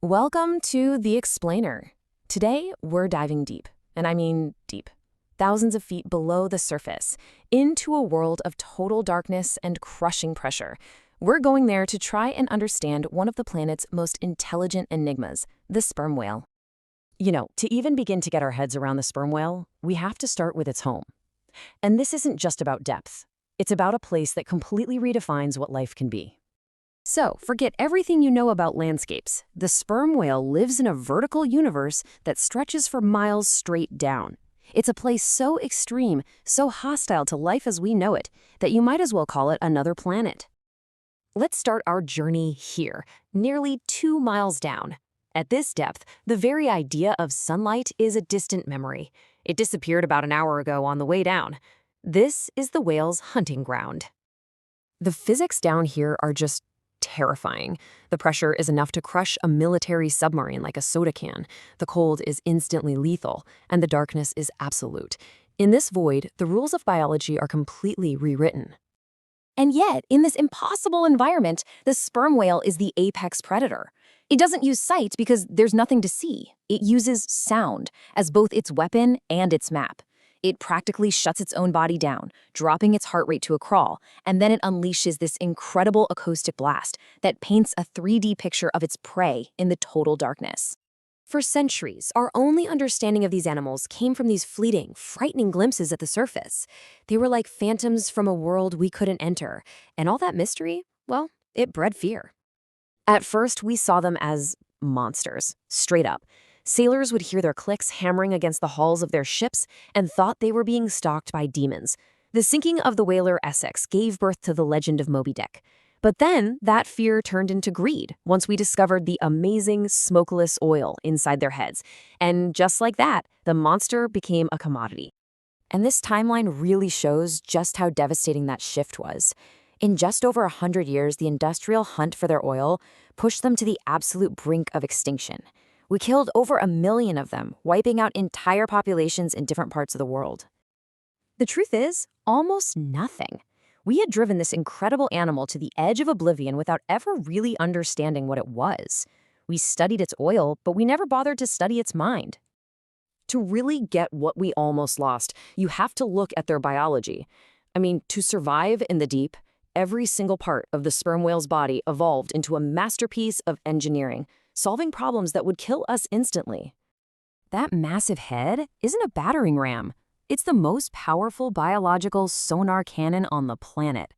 Welcome to The Explainer. Today, we're diving deep, and I mean deep, thousands of feet below the surface, into a world of total darkness and crushing pressure. We're going there to try and understand one of the planet's most intelligent enigmas, the sperm whale. To even begin to get our heads around the sperm whale, we have to start with its home. And this isn't just about depth. It's about a place that completely redefines what life can be. So, forget everything you know about landscapes. The sperm whale lives in a vertical universe that stretches for miles straight down. It's a place so extreme, so hostile to life as we know it, that you might as well call it another planet. Let's start our journey here, nearly 2 miles down. At this depth, the very idea of sunlight is a distant memory. It disappeared about an hour ago on the way down. This is the whale's hunting ground. The physics down here are just terrifying. The pressure is enough to crush a military submarine like a soda can. The cold is instantly lethal, and the darkness is absolute. In this void, the rules of biology are completely rewritten. And yet, in this impossible environment, the sperm whale is the apex predator. It doesn't use sight because there's nothing to see. It uses sound as both its weapon and its map. It practically shuts its own body down, dropping its heart rate to a crawl, and then it unleashes this incredible acoustic blast that paints a 3D picture of its prey in the total darkness. For centuries, our only understanding of these animals came from these fleeting, frightening glimpses at the surface. They were like phantoms from a world we couldn't enter, and all that mystery, well, it bred fear. At first, we saw them as monsters, straight up. Sailors would hear their clicks hammering against the hulls of their ships and thought they were being stalked by demons. The sinking of the whaler Essex gave birth to the legend of Moby Dick. But then, that fear turned into greed once we discovered the amazing smokeless oil inside their heads. And just like that, the monster became a commodity. And this timeline really shows just how devastating that shift was. In just over 100 years, the industrial hunt for their oil pushed them to the absolute brink of extinction. We killed over 1 million of them, wiping out entire populations in different parts of the world. The truth is, almost nothing. We had driven this incredible animal to the edge of oblivion without ever really understanding what it was. We studied its oil, but we never bothered to study its mind. To really get what we almost lost, you have to look at their biology. To survive in the deep, every single part of the sperm whale's body evolved into a masterpiece of engineering, solving problems that would kill us instantly. That massive head isn't a battering ram. It's the most powerful biological sonar cannon on the planet.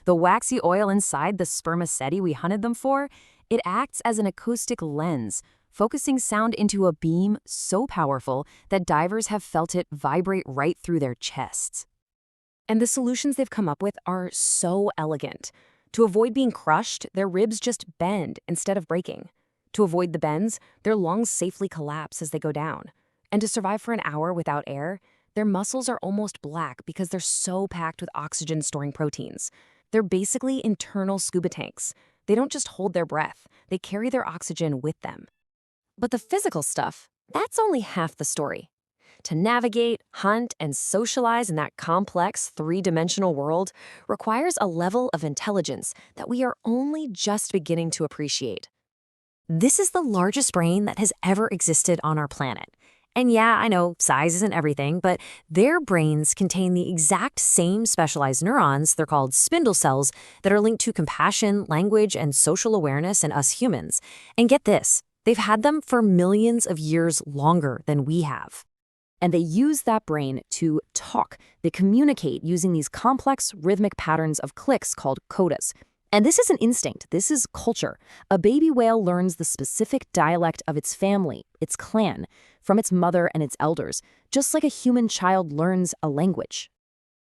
The waxy oil inside the spermaceti we hunted them for, it acts as an acoustic lens, focusing sound into a beam so powerful that divers have felt it vibrate right through their chests. And the solutions they've come up with are so elegant. To avoid being crushed, their ribs just bend instead of breaking. To avoid the bends, their lungs safely collapse as they go down. And to survive for an hour without air, their muscles are almost black because they're so packed with oxygen-storing proteins. They're basically internal scuba tanks. They don't just hold their breath, they carry their oxygen with them. But the physical stuff, that's only half the story. To navigate, hunt, and socialize in that complex, three-dimensional world requires a level of intelligence that we are only just beginning to appreciate. This is the largest brain that has ever existed on our planet. And yeah, I know size isn't everything, but their brains contain the exact same specialized neurons, they're called spindle cells, that are linked to compassion, language, and social awareness in us humans. And get this, they've had them for millions of years longer than we have. And they use that brain to talk. They communicate using these complex rhythmic patterns of clicks called codas. And this isn't instinct, this is culture. A baby whale learns the specific dialect of its family, its clan, from its mother and its elders, just like a human child learns a language.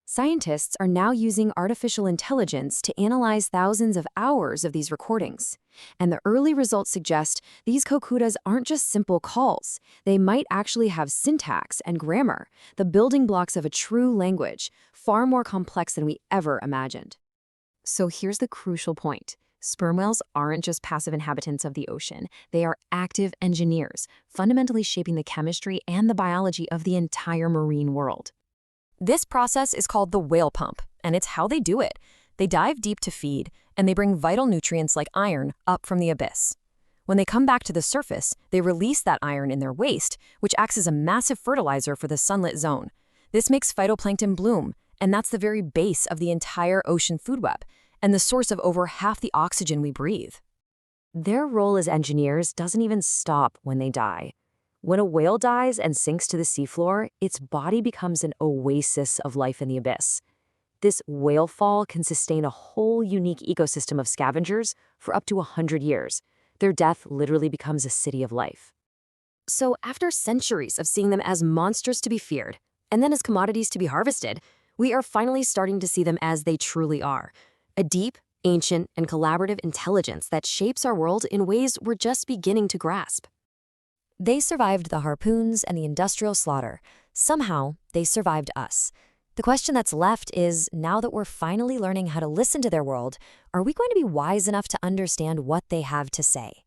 Scientists are now using artificial intelligence to analyze thousands of hours of these recordings. And the early results suggest these kokudas aren't just simple calls. They might actually have syntax and grammar, the building blocks of a true language, far more complex than we ever imagined. So here's the crucial point. Sperm whales aren't just passive inhabitants of the ocean. They are active engineers, fundamentally shaping the chemistry and the biology of the entire marine world. This process is called the whale pump, and it's how they do it. They dive deep to feed, and they bring vital nutrients like iron up from the abyss. When they come back to the surface, they release that iron in their waste, which acts as a massive fertilizer for the sunlit zone. This makes phytoplankton bloom, and that's the very base of the entire ocean food web, and the source of over half the oxygen we breathe. Their role as engineers doesn't even stop when they die. When a whale dies and sinks to the seafloor, its body becomes an oasis of life in the abyss. This whale fall can sustain a whole unique ecosystem of scavengers for up to 100 years. Their death literally becomes a city of life. So after centuries of seeing them as monsters to be feared, and then as commodities to be harvested, we are finally starting to see them as they truly are. A deep, ancient, and collaborative intelligence that shapes our world in ways we're just beginning to grasp. They survived the harpoons and the industrial slaughter. Somehow, they survived us. The question that's left is, now that we're finally learning how to listen to their world, are we going to be wise enough to understand what they have to say?